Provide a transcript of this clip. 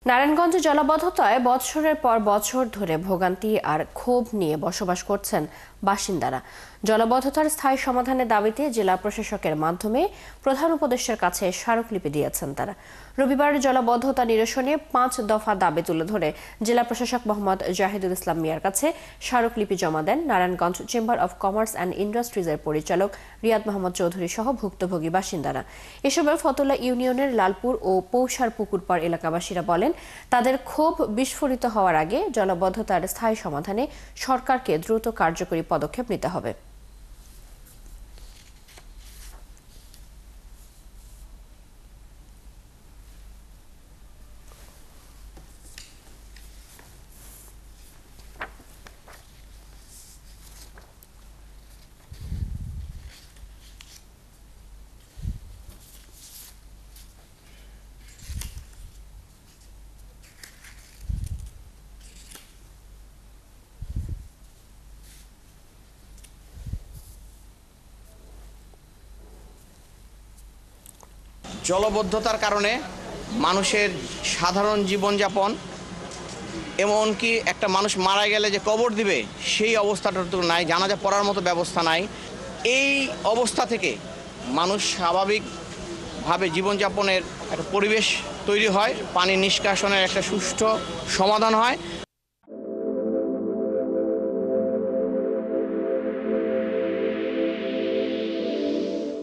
নারায়ণগঞ্জে জলাবদ্ধতায় বছরের পর বছর ধরে ভোগান্তি আর ক্ষোভ নিয়ে বসবাস করছেন বাসিন্দারা। জলাবদ্ধতার স্থায়ী সমাধানের দাবিতে জেলা প্রশাসকের মাধ্যমে প্রধান উপদেষ্টার কাছে স্মারকলিপি দিয়েছেন তারা। রবিবার জলাবদ্ধতা নিরসনে 5 দফা দাবি তুলে ধরে জেলা প্রশাসক মোহাম্মদ জাহিদুল ইসলাম মিয়ার কাছে স্মারকলিপি জমা দেন Narayanganj chamber of commerce and ইন্ডাস্ট্রিজের পরিচালক রিয়াদ মোহাম্মদ চৌধুরী সহ ভুক্তভোগী বাসিন্দারা। এ সময় ফতুল্লা ইউনিয়নের লালপুর ও পৌষার পুকুরপাড় এলাকাবাসীরা বলেন, তাদের ক্ষোভ বিস্ফোরিত হওয়ার আগে জলাবদ্ধতার স্থায়ী সমাধানে সরকারকে দ্রুত কার্যকরী পদক্ষেপ নিতে হবে। জলবদ্ধতার কারণে মানুষের সাধারণ জীবনযাপন, এমনকি একটা মানুষ মারা গেলে যে কবর দিবে সেই অবস্থাটা তো নাই, জানাজা পড়ার মতো ব্যবস্থা নাই। এই অবস্থা থেকে মানুষ স্বাভাবিকভাবে জীবনযাপনের একটা পরিবেশ তৈরি হয়, পানি নিষ্কাশনের একটা সুষ্ঠু সমাধান হয়।